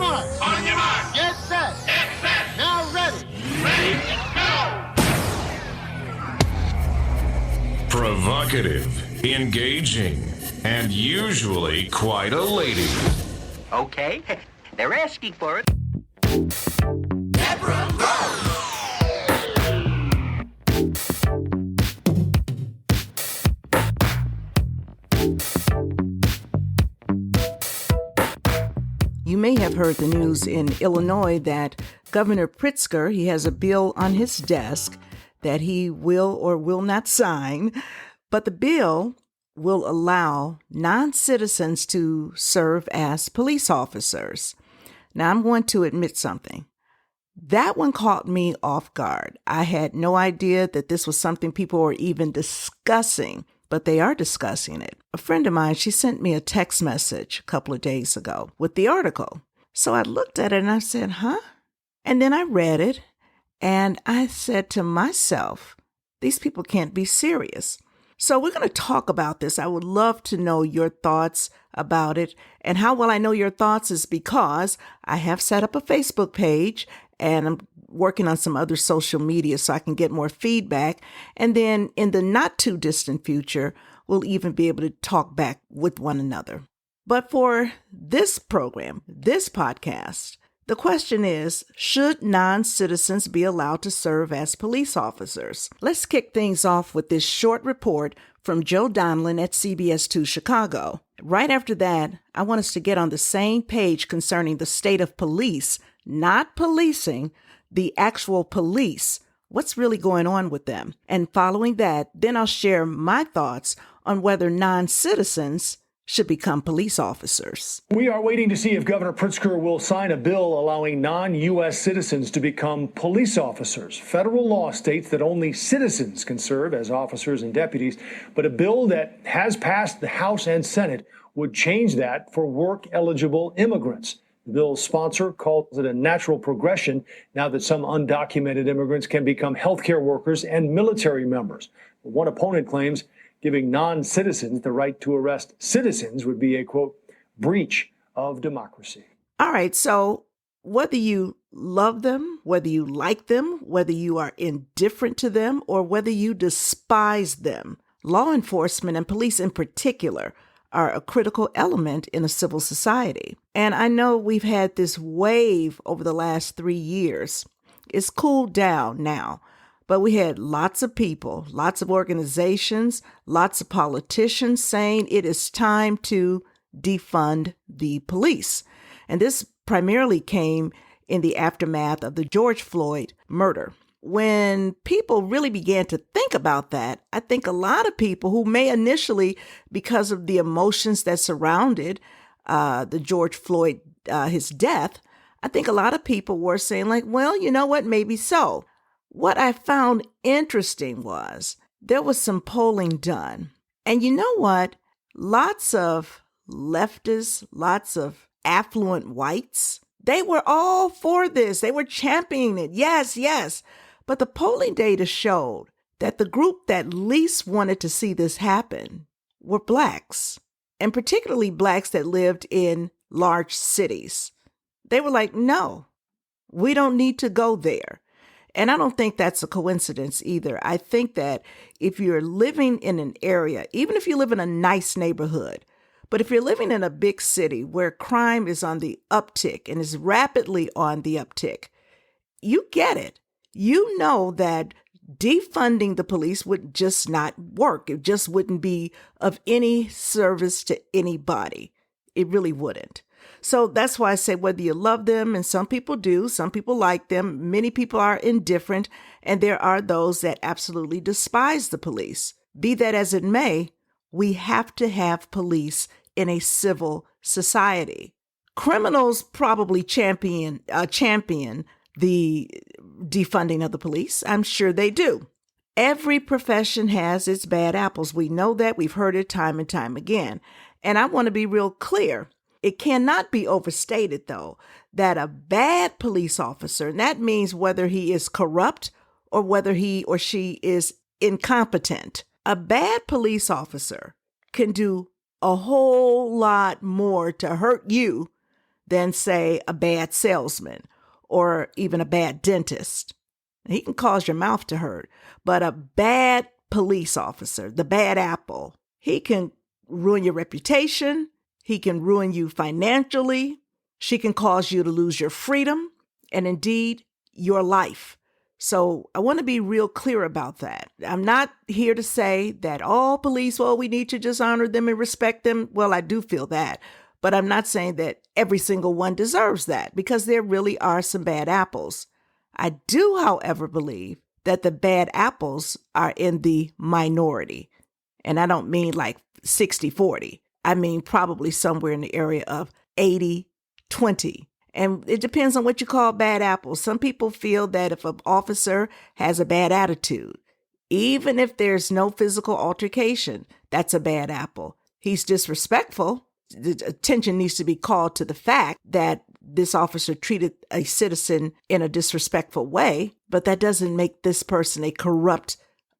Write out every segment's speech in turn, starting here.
marks. On your mark. Get set. Get set. Now ready. Ready, go. Provocative, engaging, and usually quite a lady. Okay, they're asking for it. Deborah Rose. You may have heard the news in Illinois that Governor Pritzker, he has a bill on his desk that he will or will not sign, but the bill will allow non-citizens to serve as police officers. Now, I'm going to admit something. That one caught me off guard. I had no idea that this was something people were even discussing, but they are discussing it. A friend of mine, she sent me a text message a couple of days ago with the article. So I looked at it and I said, huh? And then I read it and I said to myself, these people can't be serious. So we're going to talk about this. I would love to know your thoughts about it. And how will I know your thoughts is because I have set up a Facebook page and I'm working on some other social media so I can get more feedback. And then in the not too distant future, we'll even be able to talk back with one another. But for this program, this podcast, the question is, should non-citizens be allowed to serve as police officers? Let's kick things off with this short report from Joe Donlin at CBS 2 Chicago. Right after that, I want us to get on the same page concerning the state of police, not policing, the actual police. What's really going on with them? And following that, then I'll share my thoughts on whether non-citizens should become police officers. We are waiting to see if Governor Pritzker will sign a bill allowing non-U.S. citizens to become police officers. Federal law states that only citizens can serve as officers and deputies, but a bill that has passed the House and Senate would change that for work-eligible immigrants. The bill's sponsor calls it a natural progression now that some undocumented immigrants can become healthcare workers and military members. One opponent claims giving non-citizens the right to arrest citizens would be a, quote, breach of democracy. All right, so whether you love them, whether you like them, whether you are indifferent to them, or whether you despise them, law enforcement and police in particular are a critical element in a civil society. And I know we've had this wave over the last 3 years. It's cooled down now. But we had lots of people, lots of organizations, lots of politicians saying it is time to defund the police. And this primarily came in the aftermath of the George Floyd murder. When people really began to think about that, I think a lot of people who may initially, because of the emotions that surrounded the George Floyd, his death, I think a lot of people were saying like, well, you know what, maybe so. What I found interesting was there was some polling done. And you know what? Lots of leftists, lots of affluent whites, they were all for this. They were championing it. Yes, yes. But the polling data showed that the group that least wanted to see this happen were blacks, and particularly blacks that lived in large cities. They were like, no, we don't need to go there. And I don't think that's a coincidence either. I think that if you're living in an area, even if you live in a nice neighborhood, but if you're living in a big city where crime is on the uptick and is rapidly on the uptick, you get it. You know that defunding the police would just not work. It just wouldn't be of any service to anybody. It really wouldn't. So that's why I say whether you love them, and some people do, some people like them, many people are indifferent, and there are those that absolutely despise the police. Be that as it may, we have to have police in a civil society. Criminals probably champion the defunding of the police. I'm sure they do. Every profession has its bad apples. We know that. We've heard it time and time again. And I want to be real clear. It cannot be overstated, though, that a bad police officer, and that means whether he is corrupt or whether he or she is incompetent, a bad police officer can do a whole lot more to hurt you than, say, a bad salesman or even a bad dentist. He can cause your mouth to hurt, but a bad police officer, the bad apple, he can ruin your reputation. He can ruin you financially. She can cause you to lose your freedom and indeed your life. So I want to be real clear about that. I'm not here to say that all police, well, we need to just honor them and respect them. Well, I do feel that, but I'm not saying that every single one deserves that, because there really are some bad apples. I do, however, believe that the bad apples are in the minority. And I don't mean like 60-40. I mean probably somewhere in the area of 80-20. And it depends on what you call bad apples. Some people feel that if an officer has a bad attitude, even if there's no physical altercation, that's a bad apple. He's disrespectful. The attention needs to be called to the fact that this officer treated a citizen in a disrespectful way, but that doesn't make this person a corrupt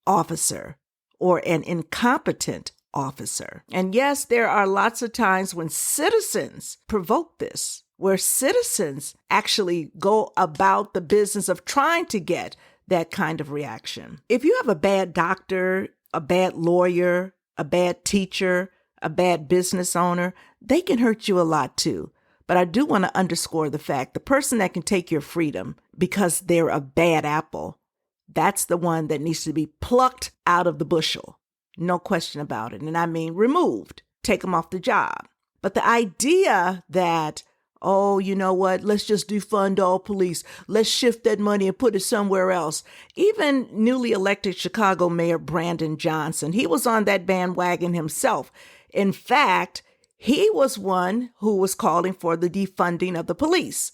officer or an incompetent officer. And yes, there are lots of times when citizens provoke this, where citizens actually go about the business of trying to get that kind of reaction. If you have a bad doctor, a bad lawyer, a bad teacher, a bad business owner, they can hurt you a lot too. But I do want to underscore the fact the person that can take your freedom because they're a bad apple, that's the one that needs to be plucked out of the bushel. No question about it. And I mean removed, take them off the job. But the idea that, oh, you know what, let's just defund all police. Let's shift that money and put it somewhere else. Even newly elected Chicago Mayor Brandon Johnson, he was on that bandwagon himself. In fact, he was one who was calling for the defunding of the police.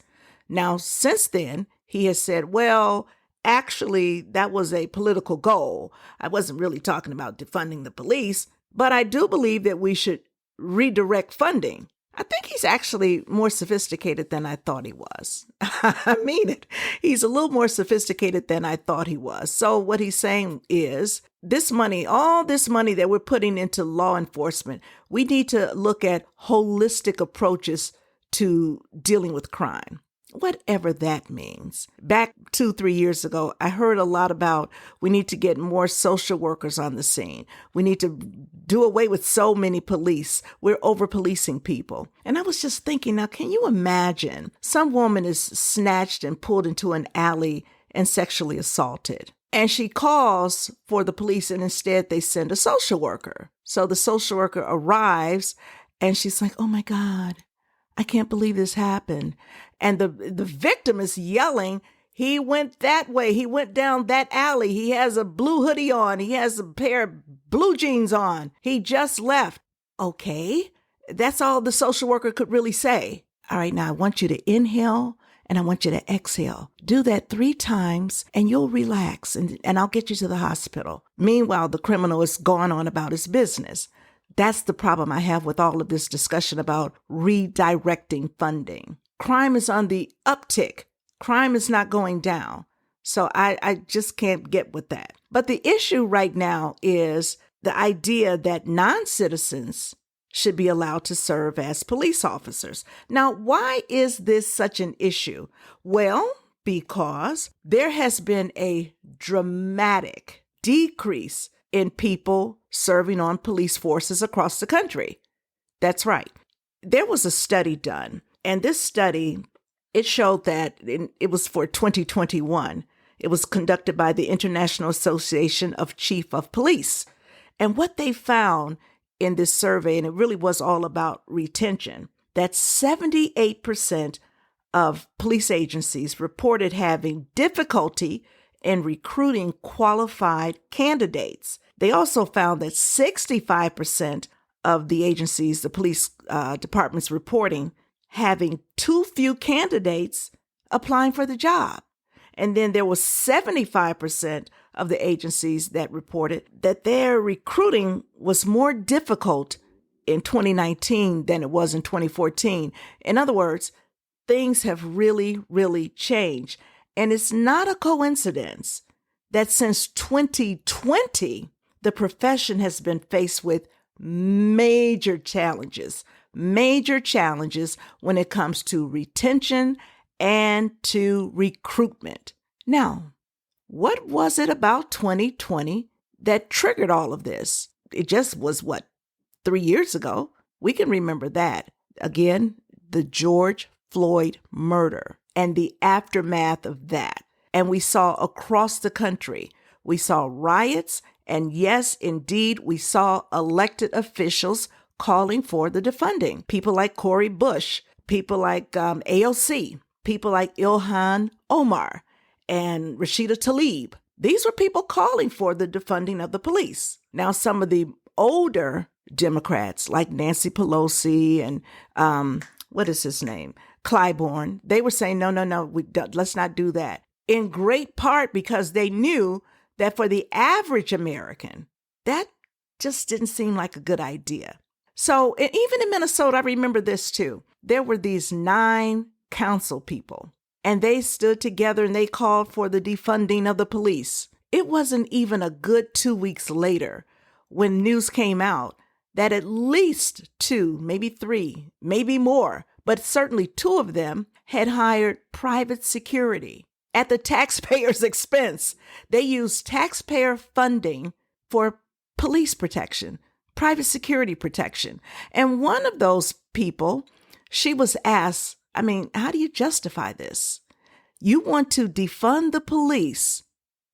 Now, since then, he has said, well, actually, that was a political goal. I wasn't really talking about defunding the police, but I do believe that we should redirect funding. I think he's actually more sophisticated than I thought he was. I mean it. He's a little more sophisticated than I thought he was. So what he's saying is this money, all this money that we're putting into law enforcement, we need to look at holistic approaches to dealing with crime, whatever that means. Back 2-3 years ago, I heard a lot about we need to get more social workers on the scene. We need to do away with so many police. We're over-policing people. And I was just thinking, now, can you imagine some woman is snatched and pulled into an alley and sexually assaulted? And she calls for the police, and instead they send a social worker. So the social worker arrives, and she's like, oh my God, I can't believe this happened. And the victim is yelling, he went that way. He went down that alley. He has a blue hoodie on. He has a pair of blue jeans on. He just left. Okay, that's all the social worker could really say. All right, now I want you to inhale and I want you to exhale. Do that 3 times and you'll relax and I'll get you to the hospital. Meanwhile, the criminal is going on about his business. That's the problem I have with all of this discussion about redirecting funding. Crime is on the uptick. Crime is not going down. So I just can't get with that. But the issue right now is the idea that non-citizens should be allowed to serve as police officers. Now, why is this such an issue? Well, because there has been a dramatic decrease in people serving on police forces across the country. That's right. There was a study done, and this study, it showed that it was for 2021. It was conducted by the International Association of Chief of Police. And what they found in this survey, and it really was all about retention, that 78% of police agencies reported having difficulty in recruiting qualified candidates. They also found that 65% of the agencies, the police departments reporting, having too few candidates applying for the job. And then there was 75% of the agencies that reported that their recruiting was more difficult in 2019 than it was in 2014. In other words, things have really, really changed. And it's not a coincidence that since 2020, the profession has been faced with major challenges, major challenges when it comes to retention and to recruitment. Now, what was it about 2020 that triggered all of this? It just was 3 years ago? We can remember that. Again, the George Floyd murder and the aftermath of that. And we saw across the country, we saw riots, and yes, indeed, we saw elected officials calling for the defunding. People like Cori Bush, people like AOC, people like Ilhan Omar and Rashida Tlaib. These were people calling for the defunding of the police. Now, some of the older Democrats like Nancy Pelosi and what is his name? Clyburn, they were saying, no, let's not do that. In great part because they knew that for the average American, that just didn't seem like a good idea. So and even in Minnesota, I remember this too. There were these 9 council people, and they stood together and they called for the defunding of the police. It wasn't even a good 2 weeks later when news came out that at least 2, maybe 3, maybe more, but certainly 2 of them had hired private security at the taxpayer's expense. They used taxpayer funding for police protection, private security protection. And one of those people, she was asked, how do you justify this? You want to defund the police,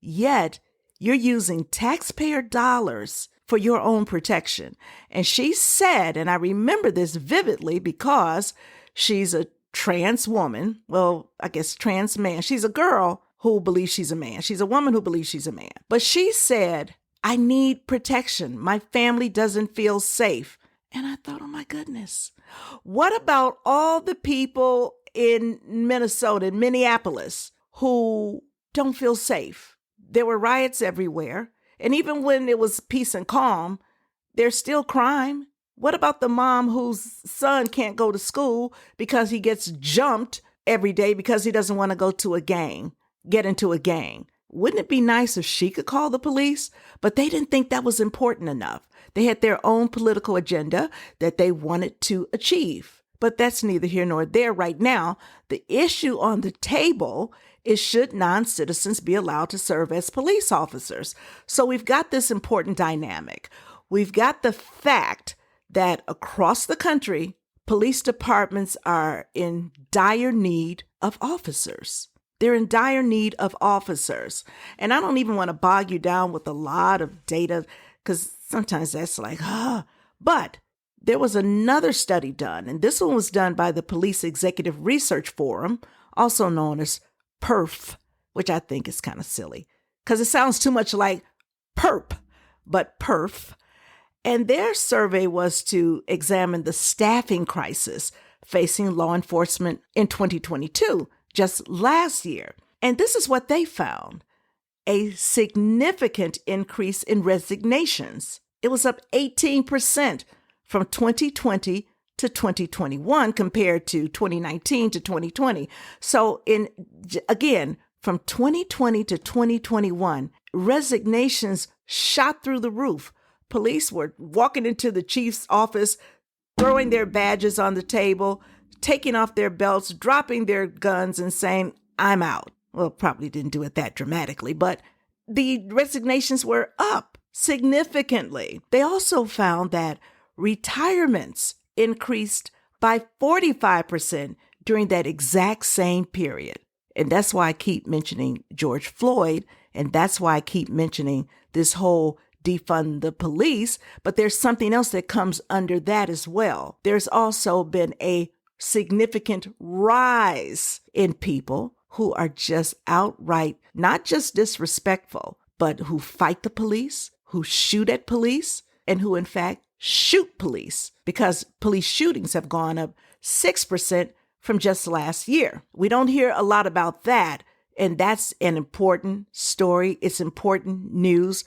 yet you're using taxpayer dollars for your own protection. And she said, and I remember this vividly because she's a trans woman. Well, I guess trans man. She's a girl who believes she's a man. She's a woman who believes she's a man. But she said, I need protection. My family doesn't feel safe. And I thought, oh my goodness, what about all the people in Minnesota, in Minneapolis, who don't feel safe? There were riots everywhere. And even when it was peace and calm, there's still crime. What about the mom whose son can't go to school because he gets jumped every day because he doesn't want to get into a gang? Wouldn't it be nice if she could call the police? But they didn't think that was important enough. They had their own political agenda that they wanted to achieve. But that's neither here nor there right now. The issue on the table is, should non-citizens be allowed to serve as police officers? So we've got this important dynamic. We've got the fact that across the country, police departments are in dire need of officers. They're in dire need of officers. And I don't even want to bog you down with a lot of data because sometimes that's like, But there was another study done, and this one was done by the Police Executive Research Forum, also known as PERF, which I think is kind of silly because it sounds too much like PERP, but PERF. And their survey was to examine the staffing crisis facing law enforcement in 2022, just last year. And this is what they found: a significant increase in resignations. It was up 18% from 2020 to 2021 compared to 2019 to 2020. So again, from 2020 to 2021, resignations shot through the roof. Police were walking into the chief's office, throwing their badges on the table, taking off their belts, dropping their guns and saying, I'm out. Well, probably didn't do it that dramatically, but the resignations were up significantly. They also found that retirements increased by 45% during that exact same period. And that's why I keep mentioning George Floyd, and that's why I keep mentioning this whole defund the police, but there's something else that comes under that as well. There's also been a significant rise in people who are just outright, not just disrespectful, but who fight the police, who shoot at police, and who in fact shoot police, because police shootings have gone up 6% from just last year. We don't hear a lot about that, and that's an important story. It's important news,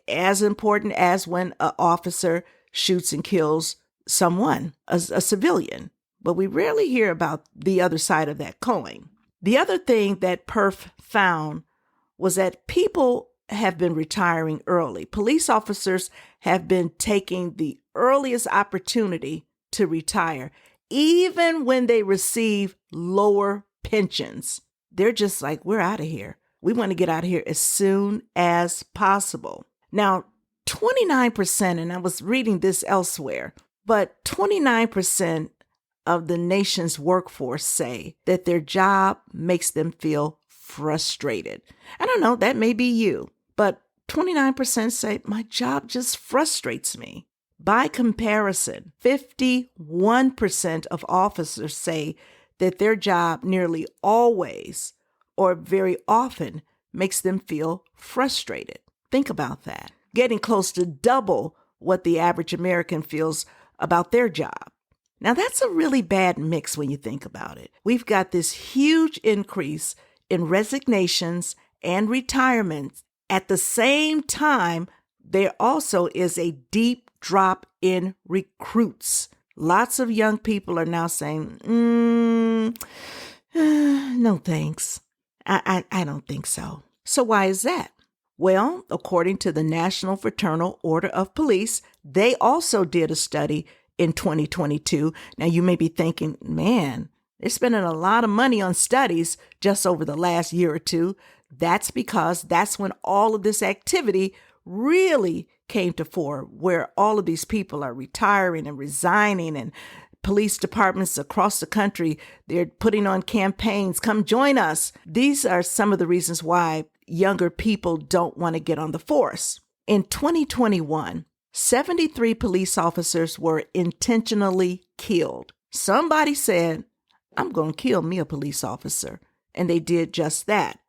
as important as when an officer shoots and kills someone, a civilian. But we rarely hear about the other side of that coin. The other thing that PERF found was that people have been retiring early. Police officers have been taking the earliest opportunity to retire, even when they receive lower pensions. They're just like, we're out of here. We want to get out of here as soon as possible. Now, 29%, and I was reading this elsewhere, but 29% of the nation's workforce say that their job makes them feel frustrated. I don't know, that may be you, but 29% say, my job just frustrates me. By comparison, 51% of officers say that their job nearly always or very often makes them feel frustrated. Think about that. Getting close to double what the average American feels about their job. Now, that's a really bad mix when you think about it. We've got this huge increase in resignations and retirements. At the same time, there also is a deep drop in recruits. Lots of young people are now saying, no thanks. I don't think so. So why is that? Well, according to the National Fraternal Order of Police, they also did a study in 2022. Now, you may be thinking, man, they're spending a lot of money on studies just over the last year or two. That's because that's when all of this activity really came to fore, where all of these people are retiring and resigning, and police departments across the country, they're putting on campaigns, come join us. These are some of the reasons why younger people don't want to get on the force. In 2021, 73 police officers were intentionally killed. Somebody said, I'm going to kill me a police officer. And they did just that.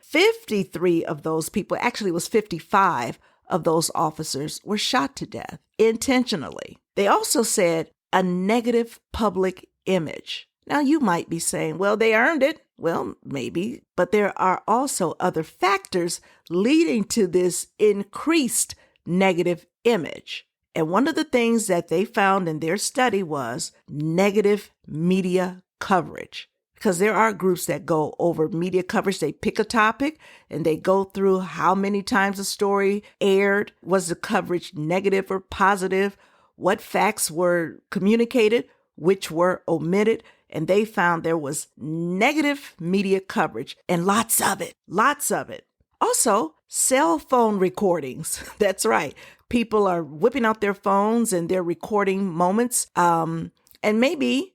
53 of those people, actually it was 55 of those officers, were shot to death intentionally. They also said a negative public image. Now you might be saying, well, they earned it. Well, maybe, but there are also other factors leading to this increased negative image. And one of the things that they found in their study was negative media coverage. Because there are groups that go over media coverage. They pick a topic and they go through how many times a story aired. Was the coverage negative or positive? What facts were communicated? Which were omitted? And they found there was negative media coverage, and lots of it. Also, cell phone recordings. That's right. People are whipping out their phones and they're recording moments. And maybe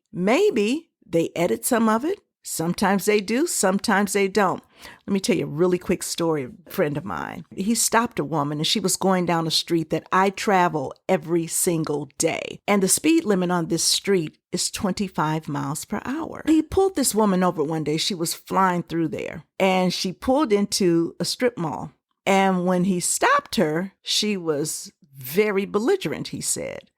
they edit some of it. Sometimes they do, sometimes they don't. Let me tell you a really quick story of a friend of mine. He stopped a woman and she was going down a street that I travel every single day. And the speed limit on this street is 25 miles per hour. He pulled this woman over one day. She was flying through there and she pulled into a strip mall. And when he stopped her, she was very belligerent, he said.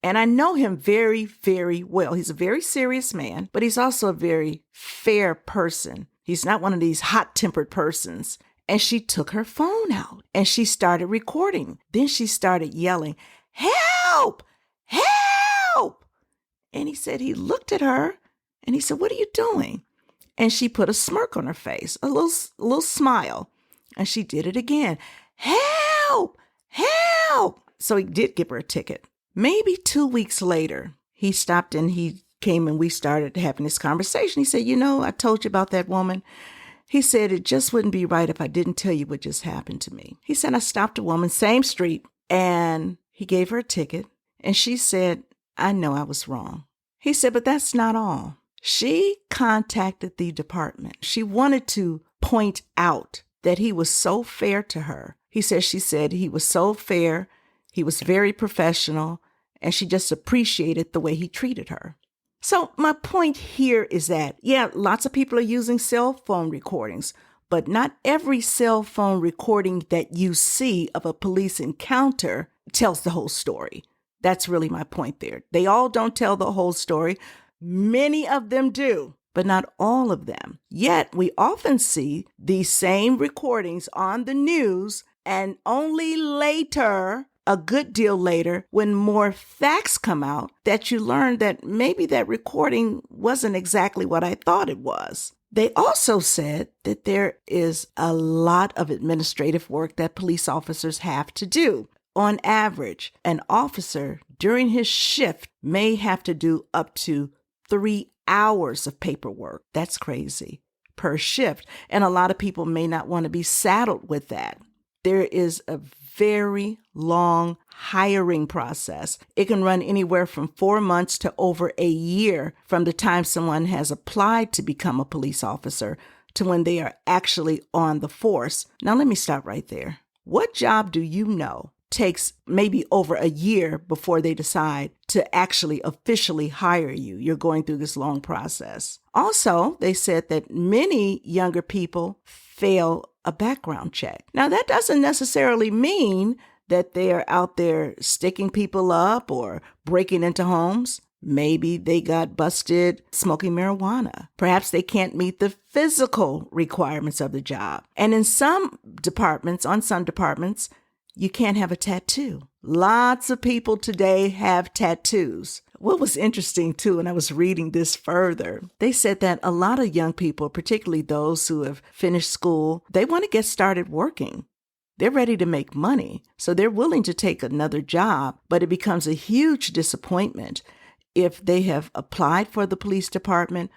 And I know him very, very well. He's a very serious man, but he's also a very fair person. He's not one of these hot-tempered persons. And she took her phone out and she started recording. Then she started yelling, "Help! Help!" And he said he looked at her and he said, "What are you doing?" And she put a smirk on her face, a little smile. And she did it again. "Help! Help!" So he did give her a ticket. Maybe 2 weeks later, he stopped and he came and we started having this conversation. He said, I told you about that woman. He said, it just wouldn't be right if I didn't tell you what just happened to me. He said, I stopped a woman, same street, and he gave her a ticket. And she said, I know I was wrong. He said, but that's not all. She contacted the department. She wanted to point out that he was so fair to her. She said he was so fair. He was very professional, and she just appreciated the way he treated her. So my point here is that, lots of people are using cell phone recordings, but not every cell phone recording that you see of a police encounter tells the whole story. That's really my point there. They all don't tell the whole story. Many of them do, but not all of them. Yet we often see these same recordings on the news, and only later, a good deal later, when more facts come out, that you learn that maybe that recording wasn't exactly what I thought it was. They also said that there is a lot of administrative work that police officers have to do. On average, an officer during his shift may have to do up to 3 hours of paperwork. That's crazy. Per shift. And a lot of people may not want to be saddled with that. There is a very long hiring process. It can run anywhere from 4 months to over a year from the time someone has applied to become a police officer to when they are actually on the force. Now, let me stop right there. What job do you know takes maybe over a year before they decide to actually officially hire you? You're going through this long process. Also, they said that many younger people fail a background check. Now, that doesn't necessarily mean that they are out there sticking people up or breaking into homes. Maybe they got busted smoking marijuana. Perhaps they can't meet the physical requirements of the job. And in some departments, you can't have a tattoo. Lots of people today have tattoos. What was interesting too, and I was reading this further, they said that a lot of young people, particularly those who have finished school, they want to get started working. They're ready to make money, so they're willing to take another job, but it becomes a huge disappointment if they have applied for the police department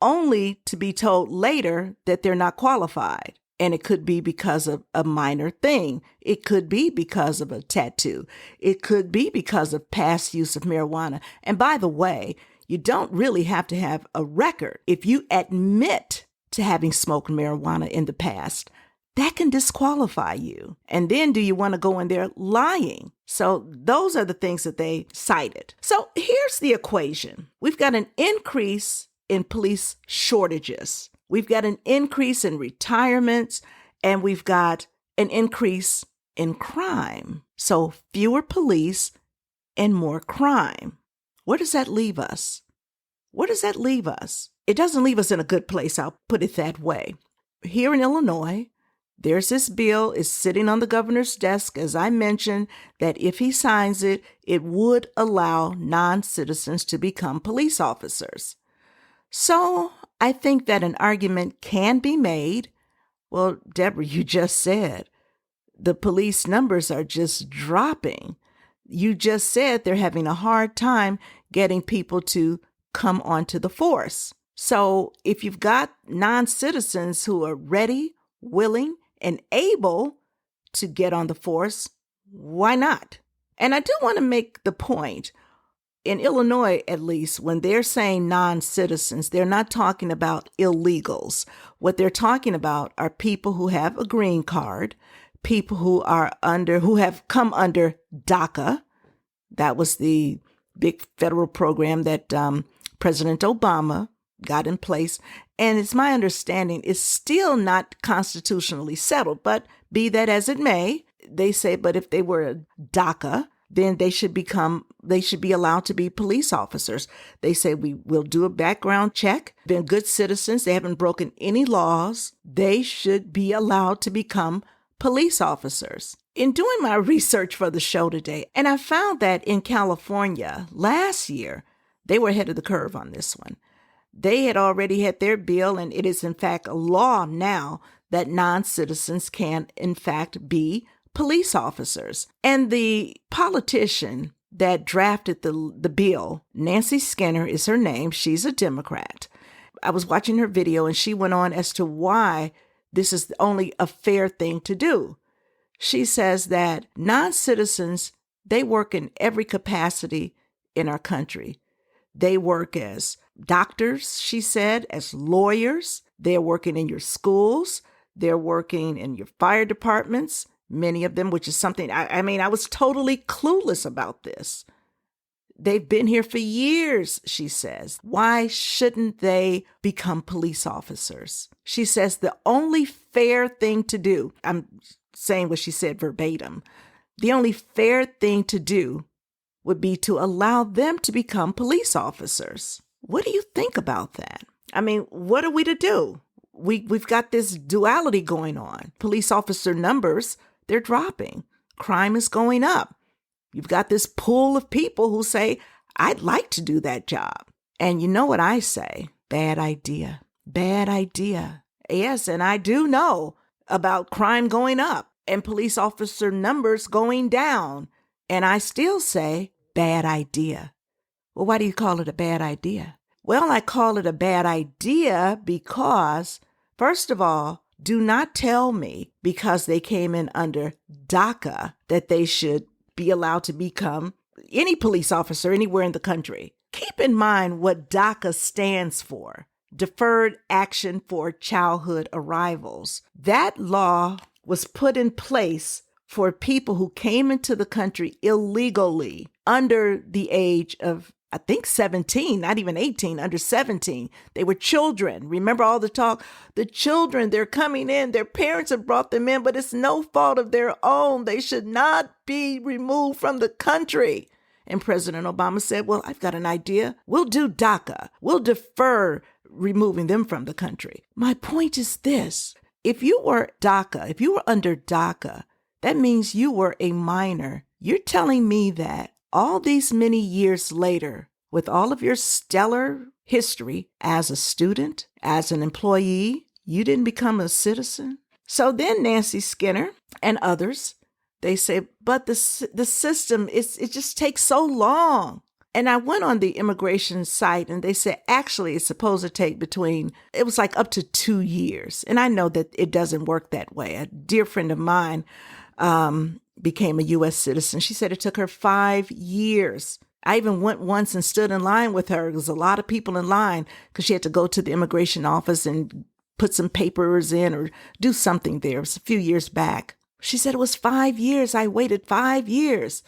only to be told later that they're not qualified. And it could be because of a minor thing. It could be because of a tattoo. It could be because of past use of marijuana. And by the way, you don't really have to have a record. If you admit to having smoked marijuana in the past, that can disqualify you. And then do you want to go in there lying? So those are the things that they cited. So here's the equation. We've got an increase in police shortages. We've got an increase in retirements, and we've got an increase in crime. So fewer police and more crime. Where does that leave us? Where does that leave us? It doesn't leave us in a good place, I'll put it that way. Here in Illinois, there's this bill is sitting on the governor's desk, as I mentioned, that if he signs it, it would allow non-citizens to become police officers. So I think that an argument can be made. Well, Deborah, you just said the police numbers are just dropping. You just said they're having a hard time getting people to come onto the force. So if you've got non-citizens who are ready, willing, and able to get on the force, why not? And I do want to make the point, in Illinois, at least, when they're saying non-citizens, they're not talking about illegals. What they're talking about are people who have a green card, people who have come under DACA. That was the big federal program that President Obama got in place. And it's my understanding it's still not constitutionally settled, but be that as it may, they say, but if they were a DACA, then they should be allowed to be police officers. They say we will do a background check, been good citizens, they haven't broken any laws. They should be allowed to become police officers. In doing my research for the show today, and I found that in California last year, they were ahead of the curve on this one. They had already had their bill, and it is in fact a law now that non-citizens can in fact be police officers. And the politician that drafted the bill, Nancy Skinner is her name. She's a Democrat. I was watching her video and she went on as to why this is only a fair thing to do. She says that non-citizens, they work in every capacity in our country. They work as doctors, she said, as lawyers. They're working in your schools. They're working in your fire departments. Many of them, which is something, I was totally clueless about this. They've been here for years, she says. Why shouldn't they become police officers? She says the only fair thing to do, I'm saying what she said verbatim, the only fair thing to do would be to allow them to become police officers. What do you think about that? I mean, what are we to do? We've got this duality going on. Police officer numbers, they're dropping. Crime is going up. You've got this pool of people who say, I'd like to do that job. And you know what I say? Bad idea. Bad idea. Yes, and I do know about crime going up. and police officer numbers going down. And I still say, bad idea. Well, why do you call it a bad idea? Well, I call it a bad idea because, first of all, do not tell me because they came in under DACA that they should be allowed to become any police officer anywhere in the country. Keep in mind what DACA stands for. Deferred Action for Childhood Arrivals. That law was put in place for people who came into the country illegally under the age of, I think, 17, not even 18, under 17. They were children. Remember all the talk? The children, they're coming in. Their parents have brought them in, but it's no fault of their own. They should not be removed from the country. And President Obama said, well, I've got an idea. We'll do DACA. We'll defer removing them from the country. My point is this. If you were DACA, if you were under DACA, that means you were a minor. You're telling me that all these many years later, with all of your stellar history as a student, as an employee, you didn't become a citizen? So then Nancy Skinner and others, they say, but the system, it just takes so long. And I went on the immigration site and they said, actually, it's supposed to take it was like up to 2 years. And I know that it doesn't work that way. A dear friend of mine became a U.S. citizen. She said it took her 5 years. I even went once and stood in line with her. There was a lot of people in line because she had to go to the immigration office and put some papers in or do something there. It was a few years back. She said it was 5 years. I waited 5 years,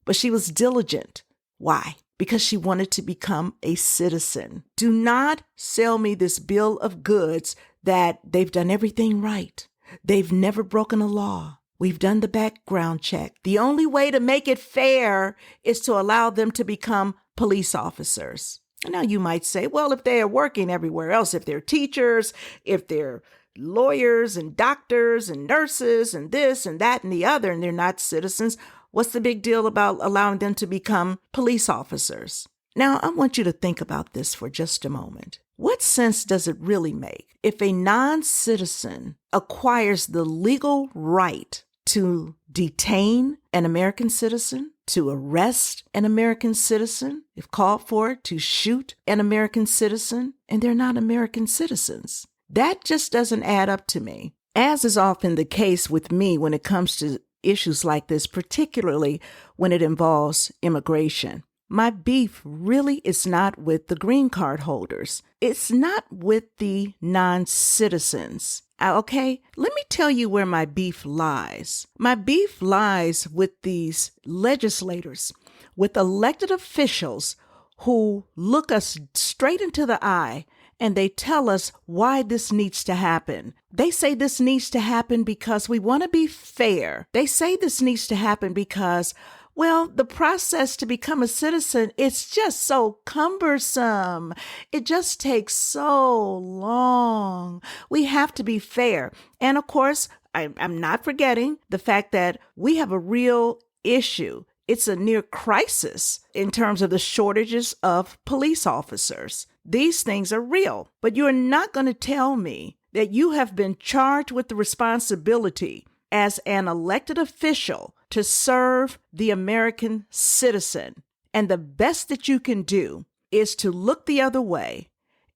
but she was diligent. Why? Because she wanted to become a citizen. Do not sell me this bill of goods that they've done everything right. They've never broken a law. We've done the background check. The only way to make it fair is to allow them to become police officers. Now you might say, well, if they are working everywhere else, if they're teachers, if they're lawyers and doctors and nurses and this and that and the other, and they're not citizens, what's the big deal about allowing them to become police officers? Now, I want you to think about this for just a moment. What sense does it really make if a non-citizen acquires the legal right to detain an American citizen, to arrest an American citizen, if called for, to shoot an American citizen, and they're not American citizens? That just doesn't add up to me, as is often the case with me when it comes to issues like this, particularly when it involves immigration. My beef really is not with the green card holders. It's not with the non-citizens. Okay, let me tell you where my beef lies. My beef lies with these legislators, with elected officials who look us straight into the eye and they tell us why this needs to happen. They say this needs to happen because we want to be fair. They say this needs to happen because, well, the process to become a citizen, it's just so cumbersome. It just takes so long. We have to be fair. And of course, I'm not forgetting the fact that we have a real issue. It's a near crisis in terms of the shortages of police officers. These things are real, but you're not going to tell me that you have been charged with the responsibility as an elected official to serve the American citizen. And the best that you can do is to look the other way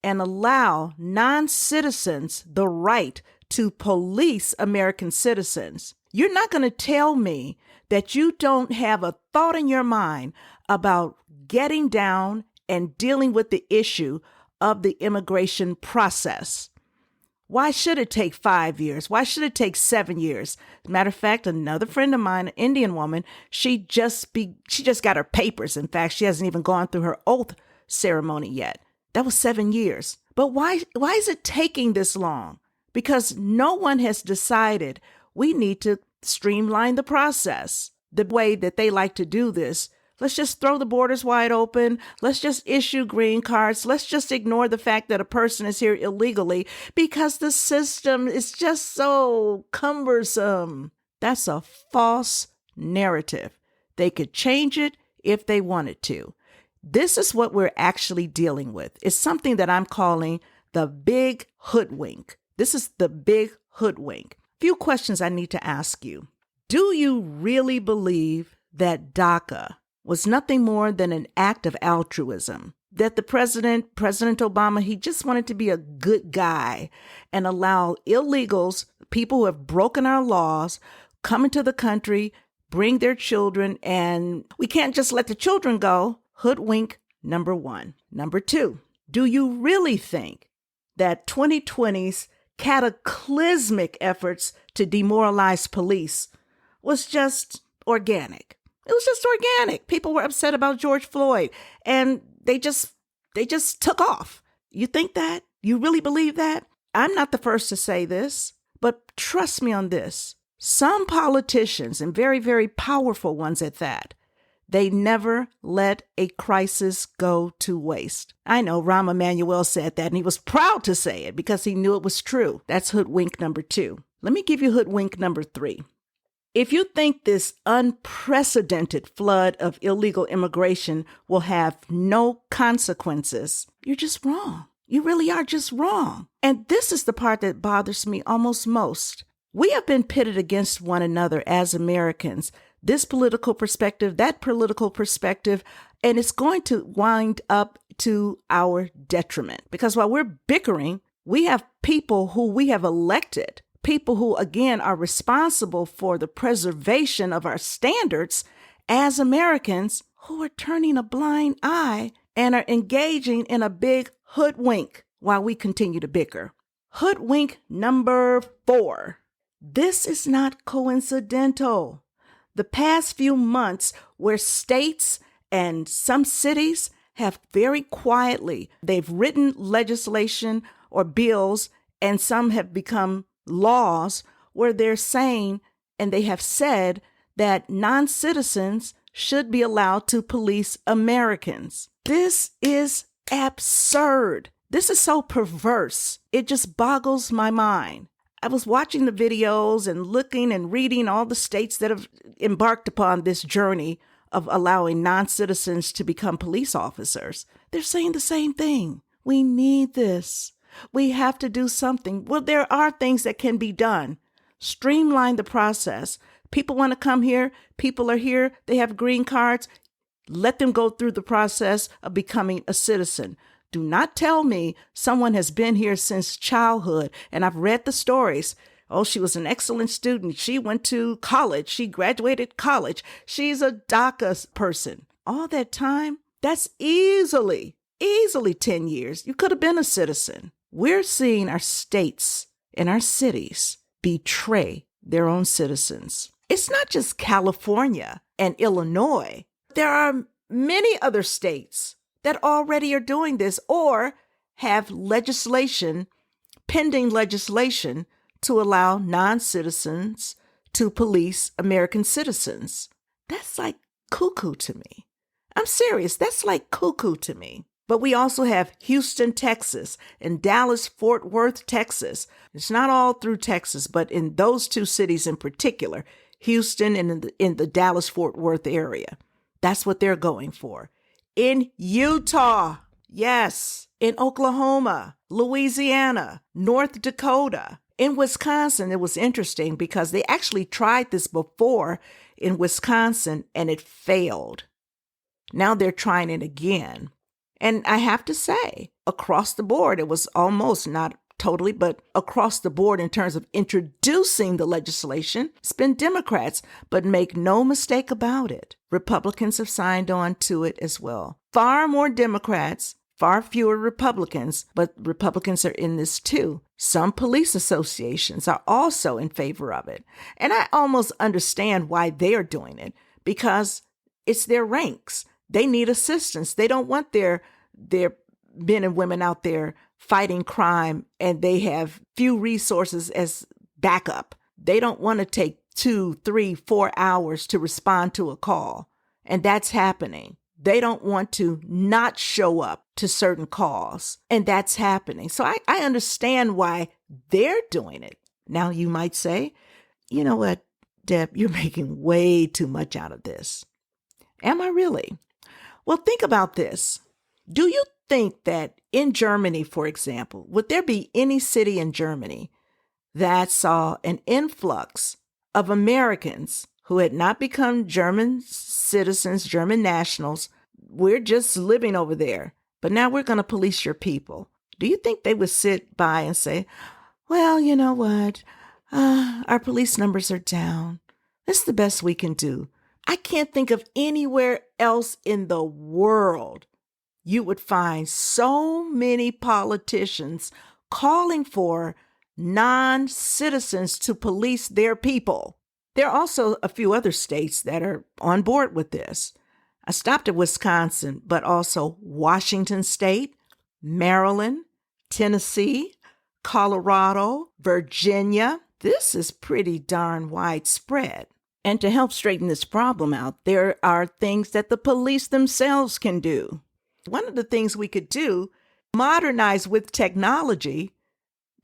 and allow non-citizens the right to police American citizens. You're not going to tell me that you don't have a thought in your mind about getting down and dealing with the issue of the immigration process. Why should it take 5 years? Why should it take 7 years? As a matter of fact, another friend of mine, an Indian woman, she just got her papers. In fact, she hasn't even gone through her oath ceremony yet. That was 7 years. But why is it taking this long? Because no one has decided we need to streamline the process the way that they like to do this. Let's just throw the borders wide open. Let's just issue green cards. Let's just ignore the fact that a person is here illegally because the system is just so cumbersome. That's a false narrative. They could change it if they wanted to. This is what we're actually dealing with. It's something that I'm calling the big hoodwink. This is the big hoodwink. A few questions I need to ask you. Do you really believe that DACA was nothing more than an act of altruism? That the President Obama, he just wanted to be a good guy and allow illegals, people who have broken our laws, come into the country, bring their children, and we can't just let the children go. Hoodwink, number one. Number two, do you really think that 2020's cataclysmic efforts to demoralize police was just organic? It was just organic. People were upset about George Floyd, and they just took off. You think that? You really believe that? I'm not the first to say this, but trust me on this. Some politicians, and very, very powerful ones at that, they never let a crisis go to waste. I know Rahm Emanuel said that, and he was proud to say it because he knew it was true. That's hoodwink number two. Let me give you hoodwink number three. If you think this unprecedented flood of illegal immigration will have no consequences, you're just wrong. You really are just wrong. And this is the part that bothers me almost most. We have been pitted against one another as Americans, this political perspective, that political perspective, and it's going to wind up to our detriment. Because while we're bickering, we have people who we have elected, people who, again, are responsible for the preservation of our standards as Americans, who are turning a blind eye and are engaging in a big hoodwink while we continue to bicker. Hoodwink number 4. This is not coincidental. The past few months where states and some cities have very quietly, they've written legislation or bills, and some have become laws where they're saying, and they have said, that non-citizens should be allowed to police Americans. This is absurd. This is so perverse. It just boggles my mind. I was watching the videos and looking and reading all the states that have embarked upon this journey of allowing non-citizens to become police officers. They're saying the same thing. We need this. We have to do something. Well, there are things that can be done. Streamline the process. People want to come here. People are here. They have green cards. Let them go through the process of becoming a citizen. Do not tell me someone has been here since childhood, and I've read the stories. Oh, she was an excellent student. She went to college. She graduated college. She's a DACA person. All that time, that's easily 10 years. You could have been a citizen. We're seeing our states and our cities betray their own citizens. It's not just California and Illinois. There are many other states that already are doing this or have pending legislation to allow non-citizens to police American citizens. That's like cuckoo to me. I'm serious. That's like cuckoo to me. But we also have Houston, Texas, and Dallas, Fort Worth, Texas. It's not all through Texas, but in those two cities in particular, Houston and in the Dallas, Fort Worth area. That's what they're going for. In Utah, yes. In Oklahoma, Louisiana, North Dakota. In Wisconsin, it was interesting because they actually tried this before in Wisconsin and it failed. Now they're trying it again. And I have to say, across the board, it was almost not totally, but across the board in terms of introducing the legislation, it's been Democrats. But make no mistake about it, Republicans have signed on to it as well. Far more Democrats, far fewer Republicans, but Republicans are in this too. Some police associations are also in favor of it. And I almost understand why they are doing it, because it's their ranks. They need assistance. They don't want their men and women out there fighting crime and they have few resources as backup. They don't want to take 2, 3, 4 hours to respond to a call. And that's happening. They don't want to not show up to certain calls. And that's happening. So I understand why they're doing it. Now you might say, you know what, Deb, you're making way too much out of this. Am I really? Well, think about this. Do you think that in Germany, for example, would there be any city in Germany that saw an influx of Americans who had not become German citizens, German nationals. We're just living over there, but now we're going to police your people. Do you think they would sit by and say, well, you know what? Our police numbers are down. It's the best we can do. I can't think of anywhere else in the world you would find so many politicians calling for non-citizens to police their people. There are also a few other states that are on board with this. I stopped at Wisconsin, but also Washington State, Maryland, Tennessee, Colorado, Virginia. This is pretty darn widespread. And to help straighten this problem out, there are things that the police themselves can do. One of the things we could do, modernize with technology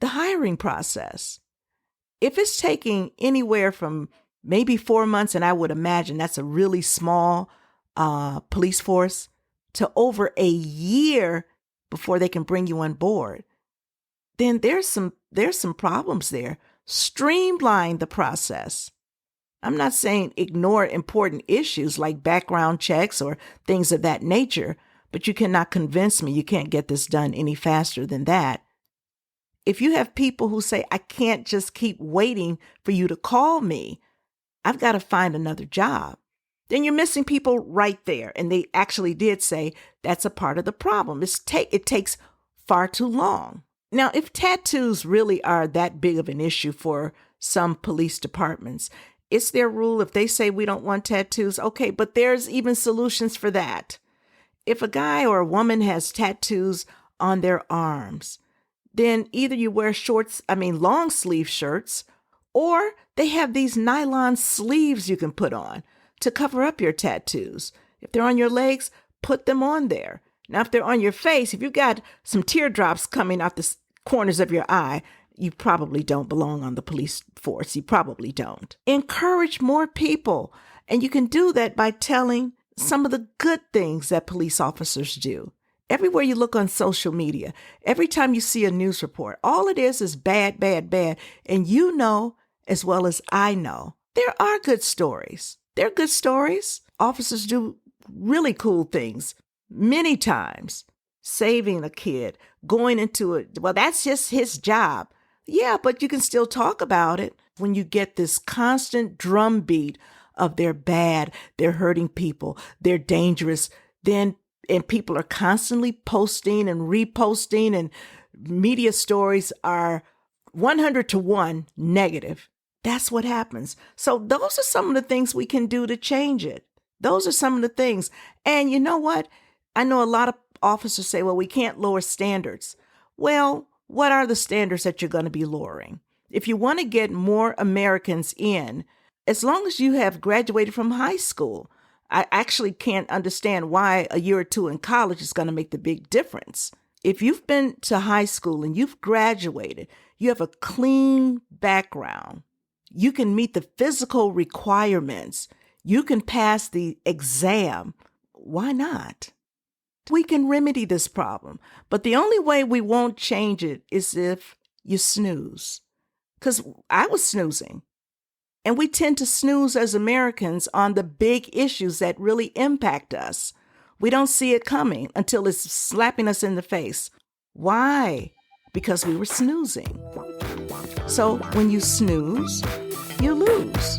the hiring process. If it's taking anywhere from maybe 4 months, and I would imagine that's a really small police force, to over a year before they can bring you on board, then there's some problems there. Streamline the process. I'm not saying ignore important issues like background checks or things of that nature, but you cannot convince me you can't get this done any faster than that. If you have people who say, I can't just keep waiting for you to call me, I've got to find another job, then you're missing people right there. And they actually did say that's a part of the problem. It takes far too long. Now, if tattoos really are that big of an issue for some police departments, it's their rule. If they say we don't want tattoos, okay, but there's even solutions for that. If a guy or a woman has tattoos on their arms, then either you wear long sleeve shirts, or they have these nylon sleeves you can put on to cover up your tattoos. If they're on your legs, put them on there. Now, if they're on your face, if you've got some teardrops coming out the corners of your eye, you probably don't belong on the police force. You probably don't. Encourage more people. And you can do that by telling some of the good things that police officers do. Everywhere you look on social media, every time you see a news report, all it is bad, bad, bad. And you know, as well as I know, there are good stories. They're good stories. Officers do really cool things many times. Saving a kid, going into it. Well, that's just his job. Yeah, but you can still talk about it. When you get this constant drumbeat of they're bad, they're hurting people, they're dangerous, and people are constantly posting and reposting, and media stories are 100 to 1 negative. That's what happens. So those are some of the things we can do to change it. Those are some of the things. And you know what? I know a lot of officers say, well, we can't lower standards. Well, what are the standards that you're going to be lowering? If you want to get more Americans in, as long as you have graduated from high school, I actually can't understand why a year or two in college is going to make the big difference. If you've been to high school and you've graduated, you have a clean background. You can meet the physical requirements. You can pass the exam. Why not? We can remedy this problem. But the only way we won't change it is if you snooze. Because I was snoozing. And we tend to snooze as Americans on the big issues that really impact us. We don't see it coming until it's slapping us in the face. Why? Because we were snoozing. So when you snooze, you lose.